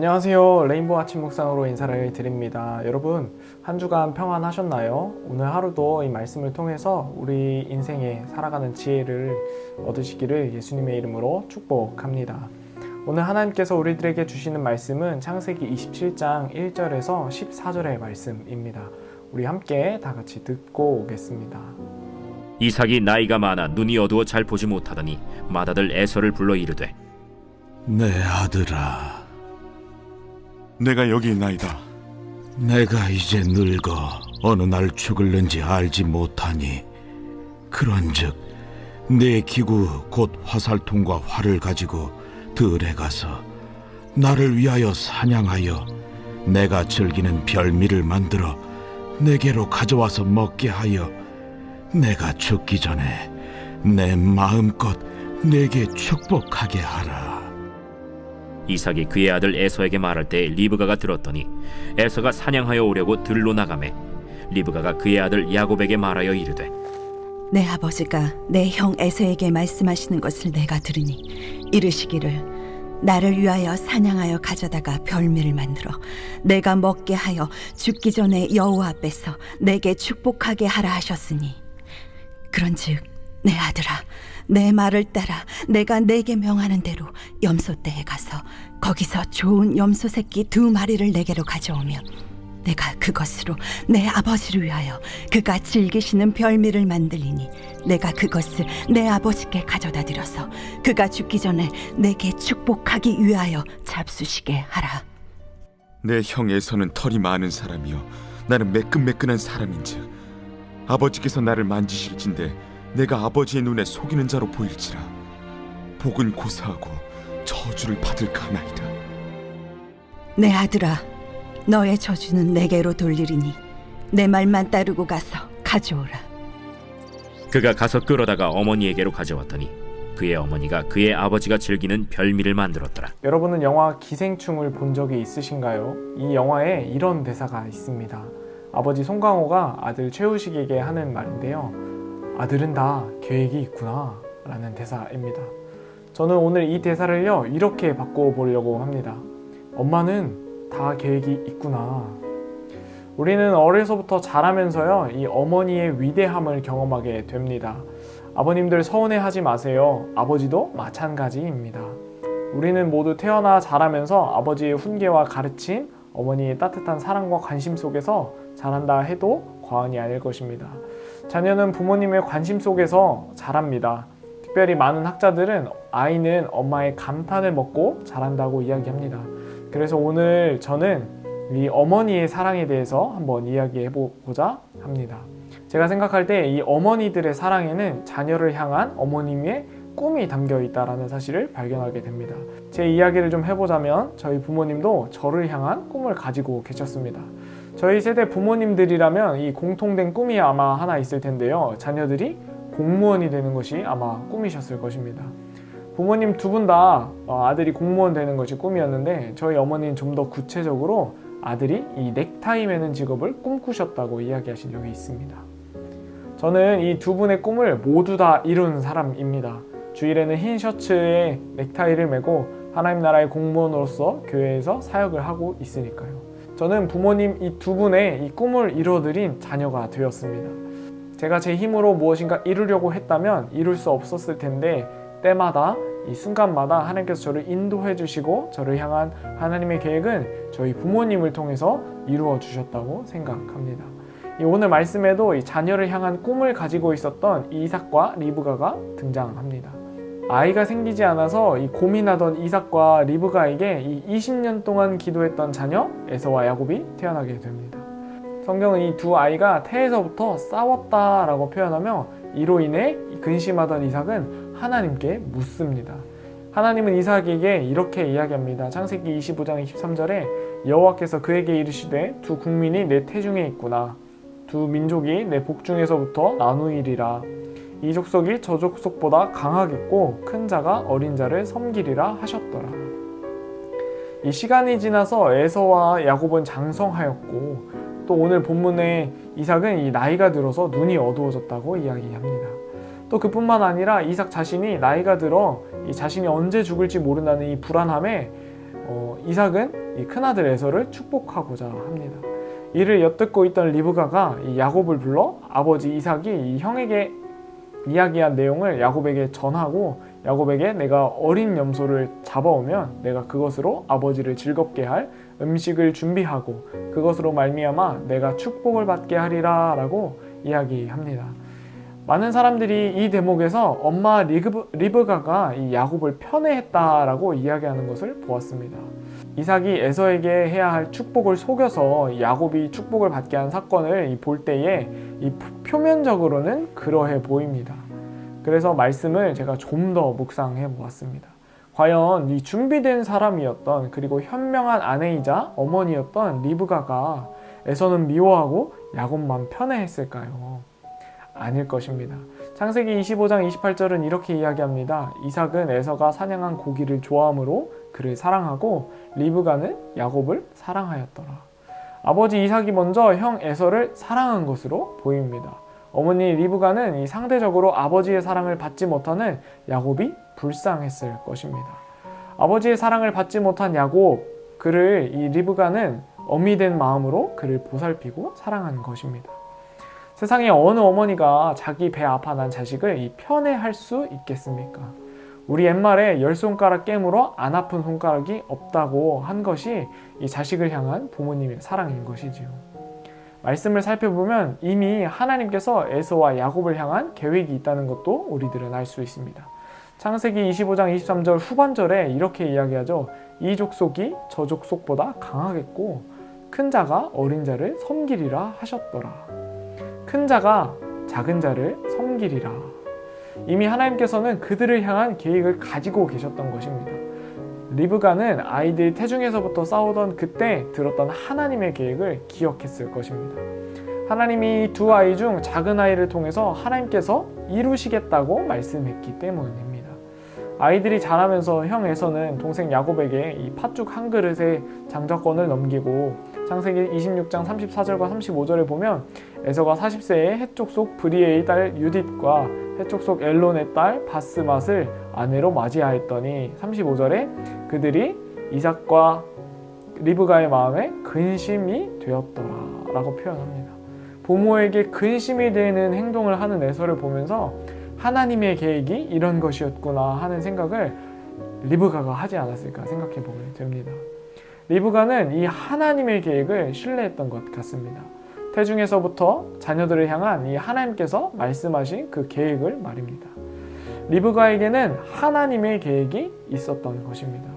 안녕하세요. 레인보우 아침 묵상으로 인사를 드립니다. 여러분, 한 주간 평안하셨나요? 오늘 하루도 이 말씀을 통해서 우리 인생에 살아가는 지혜를 얻으시기를 예수님의 이름으로 축복합니다. 오늘 하나님께서 우리들에게 주시는 말씀은 창세기 27장 1절에서 14절의 말씀입니다. 우리 함께 다 같이 듣고 오겠습니다. 이삭이 나이가 많아 눈이 어두워 잘 보지 못하더니 맏아들 에서를 불러 이르되, 내 아들아, 내가 여기 있나이다. 내가 이제 늙어 어느 날 죽을는지 알지 못하니 그런즉 내 기구 곧 화살통과 활을 가지고 들에 가서 나를 위하여 사냥하여 내가 즐기는 별미를 만들어 내게로 가져와서 먹게 하여 내가 죽기 전에 내 마음껏 내게 축복하게 하라. 이삭이 그의 아들 에서에게 말할 때 리브가가 들었더니 에서가 사냥하여 오려고 들로 나가매 리브가가 그의 아들 야곱에게 말하여 이르되, 내 아버지가 내 형 에서에게 말씀하시는 것을 내가 들으니 이르시기를 나를 위하여 사냥하여 가져다가 별미를 만들어 내가 먹게 하여 죽기 전에 여호와 앞에서 내게 축복하게 하라 하셨으니 그런즉 내 아들아, 내 말을 따라 내가 내게 명하는 대로 염소떼에 가서 거기서 좋은 염소 새끼 2마리를 내게로 가져오면 내가 그것으로 내 아버지를 위하여 그가 즐기시는 별미를 만들리니 내가 그것을 내 아버지께 가져다 드려서 그가 죽기 전에 내게 축복하기 위하여 잡수시게 하라. 내 형 에서는 털이 많은 사람이요 나는 매끈매끈한 사람인즉 아버지께서 나를 만지실진데 내가 아버지의 눈에 속이는 자로 보일지라 복은 고사하고 저주를 받을까 하나이다. 내 아들아, 너의 저주는 내게로 돌리리니 내 말만 따르고 가서 가져오라. 그가 가서 끌어다가 어머니에게로 가져왔더니 그의 어머니가 그의 아버지가 즐기는 별미를 만들었더라. 여러분은 영화 기생충을 본 적이 있으신가요? 이 영화에 이런 대사가 있습니다. 아버지 송강호가 아들 최우식에게 하는 말인데요. 아들은 다 계획이 있구나 라는 대사입니다. 저는 오늘 이 대사를요 이렇게 바꿔보려고 합니다. 엄마는 다 계획이 있구나. 우리는 어려서부터 자라면서요 이 어머니의 위대함을 경험하게 됩니다. 아버님들 서운해하지 마세요. 아버지도 마찬가지입니다. 우리는 모두 태어나 자라면서 아버지의 훈계와 가르침, 어머니의 따뜻한 사랑과 관심 속에서 자란다 해도 과언이 아닐 것입니다. 자녀는 부모님의 관심 속에서 자랍니다. 특별히 많은 학자들은 아이는 엄마의 감탄을 먹고 자란다고 이야기합니다. 그래서 오늘 저는 이 어머니의 사랑에 대해서 한번 이야기해보고자 합니다. 제가 생각할 때 이 어머니들의 사랑에는 자녀를 향한 어머님의 꿈이 담겨 있다는 사실을 발견하게 됩니다. 제 이야기를 좀 해보자면 저희 부모님도 저를 향한 꿈을 가지고 계셨습니다. 저희 세대 부모님들이라면 이 공통된 꿈이 아마 하나 있을 텐데요. 자녀들이 공무원이 되는 것이 아마 꿈이셨을 것입니다. 부모님 두 분 다 아들이 공무원 되는 것이 꿈이었는데 저희 어머니는 좀 더 구체적으로 아들이 이 넥타이 매는 직업을 꿈꾸셨다고 이야기하신 적이 있습니다. 저는 이 두 분의 꿈을 모두 다 이룬 사람입니다. 주일에는 흰 셔츠에 넥타이를 매고 하나님 나라의 공무원으로서 교회에서 사역을 하고 있으니까요. 저는 부모님 이 두 분의 이 꿈을 이뤄드린 자녀가 되었습니다. 제가 제 힘으로 무엇인가 이루려고 했다면 이룰 수 없었을 텐데 때마다 이 순간마다 하나님께서 저를 인도해 주시고 저를 향한 하나님의 계획은 저희 부모님을 통해서 이루어 주셨다고 생각합니다. 오늘 말씀에도 이 자녀를 향한 꿈을 가지고 있었던 이삭과 리브가가 등장합니다. 아이가 생기지 않아서 이 고민하던 이삭과 리브가에게 이 20년 동안 기도했던 자녀 에서와 야곱이 태어나게 됩니다. 성경은 이 두 아이가 태에서부터 싸웠다라고 표현하며 이로 인해 근심하던 이삭은 하나님께 묻습니다. 하나님은 이삭에게 이렇게 이야기합니다. 창세기 25장 23절에 여호와께서 그에게 이르시되 두 국민이 내 태중에 있구나. 두 민족이 내 복중에서부터 나누이리라. 이 족속이 저 족속보다 강하겠고 큰 자가 어린 자를 섬기리라 하셨더라. 이 시간이 지나서 에서와 야곱은 장성하였고 또 오늘 본문에 이삭은 이 나이가 들어서 눈이 어두워졌다고 이야기합니다. 또 그뿐만 아니라 이삭 자신이 나이가 들어 이 자신이 언제 죽을지 모른다는 이 불안함에 이삭은 이 큰아들 에서를 축복하고자 합니다. 이를 엿듣고 있던 리브가가 이 야곱을 불러 아버지 이삭이 이 형에게 이야기한 내용을 야곱에게 전하고 야곱에게 내가 어린 염소를 잡아오면 내가 그것으로 아버지를 즐겁게 할 음식을 준비하고 그것으로 말미암아 내가 축복을 받게 하리라 라고 이야기합니다. 많은 사람들이 이 대목에서 엄마 리브가가 이 야곱을 편애했다라고 이야기하는 것을 보았습니다. 이삭이 에서에게 해야 할 축복을 속여서 야곱이 축복을 받게 한 사건을 볼 때에 이 표면적으로는 그러해 보입니다. 그래서 말씀을 제가 좀 더 묵상해 보았습니다. 과연 이 준비된 사람이었던 그리고 현명한 아내이자 어머니였던 리브가가 에서는 미워하고 야곱만 편애했을까요? 아닐 것입니다. 창세기 25장 28절은 이렇게 이야기합니다. 이삭은 에서가 사냥한 고기를 좋아하므로 그를 사랑하고 리브가는 야곱을 사랑하였더라. 아버지 이삭이 먼저 형 에서를 사랑한 것으로 보입니다. 어머니 리브가는 이 상대적으로 아버지의 사랑을 받지 못하는 야곱이 불쌍했을 것입니다. 아버지의 사랑을 받지 못한 야곱, 그를 이 리브가는 어미 된 마음으로 그를 보살피고 사랑한 것입니다. 세상에 어느 어머니가 자기 배 아파 난 자식을 이 편애할 수 있겠습니까? 우리 옛말에 10손가락 깨물어 안 아픈 손가락이 없다고 한 것이 이 자식을 향한 부모님의 사랑인 것이지요. 말씀을 살펴보면 이미 하나님께서 에서와 야곱을 향한 계획이 있다는 것도 우리들은 알 수 있습니다. 창세기 25장 23절 후반절에 이렇게 이야기하죠. 이 족속이 저 족속보다 강하겠고 큰 자가 어린 자를 섬기리라 하셨더라. 큰 자가 작은 자를 섬기리라. 이미 하나님께서는 그들을 향한 계획을 가지고 계셨던 것입니다. 리브가는 아이들 태중에서부터 싸우던 그때 들었던 하나님의 계획을 기억했을 것입니다. 하나님이 두 아이 중 작은 아이를 통해서 하나님께서 이루시겠다고 말씀했기 때문입니다. 아이들이 자라면서 형 에서는 동생 야곱에게 이 팥죽 한 그릇의 장자권을 넘기고 창세기 26장 34절과 35절에 보면 에서가 40세에 헷족속 브리에의 딸 유딧과 헷족속 엘론의 딸 바스맛을 아내로 맞이하였더니 35절에 그들이 이삭과 리브가의 마음에 근심이 되었더라 라고 표현합니다. 부모에게 근심이 되는 행동을 하는 에서를 보면서 하나님의 계획이 이런 것이었구나 하는 생각을 리브가가 하지 않았을까 생각해 보게 됩니다. 리브가는 이 하나님의 계획을 신뢰했던 것 같습니다. 태중에서부터 자녀들을 향한 이 하나님께서 말씀하신 그 계획을 말입니다. 리브가에게는 하나님의 계획이 있었던 것입니다.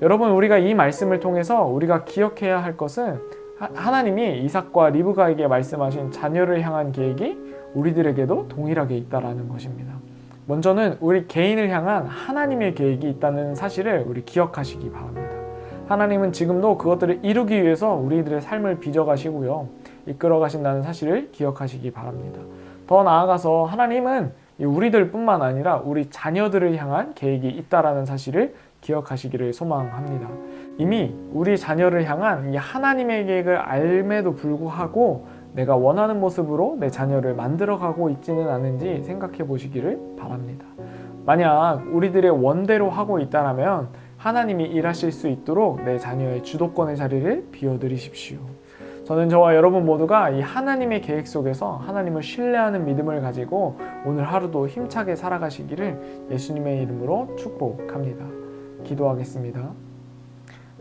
여러분, 우리가 이 말씀을 통해서 우리가 기억해야 할 것은 하나님이 이삭과 리브가에게 말씀하신 자녀를 향한 계획이 우리들에게도 동일하게 있다라는 것입니다. 먼저는 우리 개인을 향한 하나님의 계획이 있다는 사실을 우리 기억하시기 바랍니다. 하나님은 지금도 그것들을 이루기 위해서 우리들의 삶을 빚어가시고요. 이끌어 가신다는 사실을 기억하시기 바랍니다. 더 나아가서 하나님은 우리들뿐만 아니라 우리 자녀들을 향한 계획이 있다라는 사실을 기억하시기를 소망합니다. 이미 우리 자녀를 향한 이 하나님의 계획을 알매도 불구하고 내가 원하는 모습으로 내 자녀를 만들어가고 있지는 않은지 생각해 보시기를 바랍니다. 만약 우리들의 원대로 하고 있다면 하나님이 일하실 수 있도록 내 자녀의 주도권의 자리를 비워드리십시오. 저는 저와 여러분 모두가 이 하나님의 계획 속에서 하나님을 신뢰하는 믿음을 가지고 오늘 하루도 힘차게 살아가시기를 예수님의 이름으로 축복합니다. 기도하겠습니다.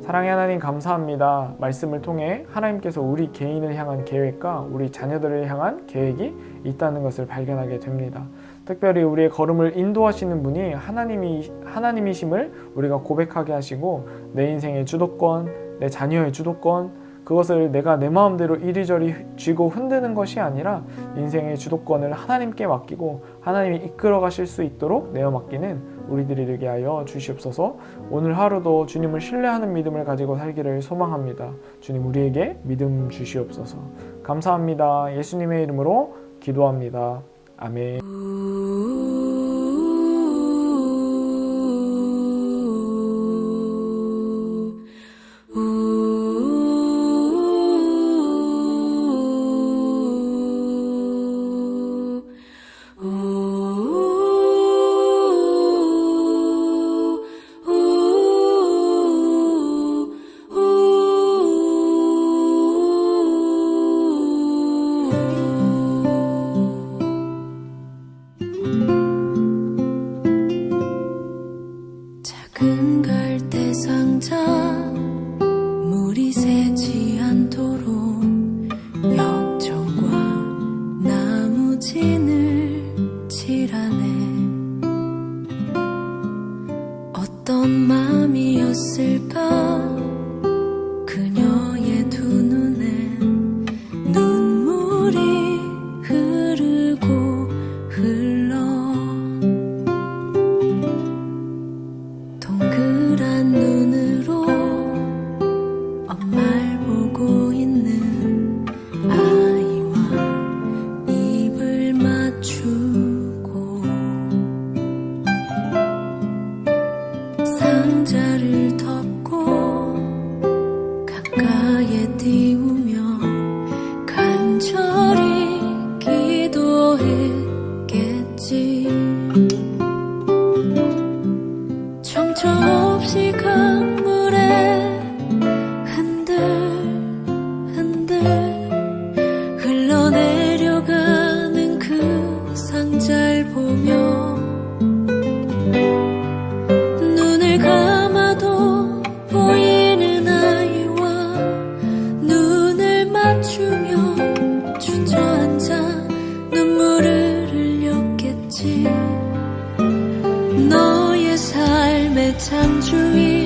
사랑의 하나님, 감사합니다. 말씀을 통해 하나님께서 우리 개인을 향한 계획과 우리 자녀들을 향한 계획이 있다는 것을 발견하게 됩니다. 특별히 우리의 걸음을 인도하시는 분이 하나님이심을 우리가 고백하게 하시고 내 인생의 주도권, 내 자녀의 주도권, 그것을 내가 내 마음대로 이리저리 쥐고 흔드는 것이 아니라 인생의 주도권을 하나님께 맡기고 하나님이 이끌어 가실 수 있도록 내어 맡기는 우리들이 되게 하여 주시옵소서. 오늘 하루도 주님을 신뢰하는 믿음을 가지고 살기를 소망합니다. 주님, 우리에게 믿음 주시옵소서. 감사합니다. 예수님의 이름으로 기도합니다. 아멘. 상자 물이 새지 않도록 역청과 나무진을 칠하네. 어떤 맘이었을까 그녀의 두 눈엔 눈물이 흐르고 흘러. 동그란 눈으로 엄마를 보고 있는 아이와 입을 맞추고 상자를 덮고 가까이에 띄우며 간절히 기도했겠지. 정처 없이 강물에 흔들흔들 흘러내려가는 그 상자를 보며 눈을 감아도 보이는 아이와 눈을 맞추며 주저앉아 눈물을 흘렸겠지. 너의 삶의 창조이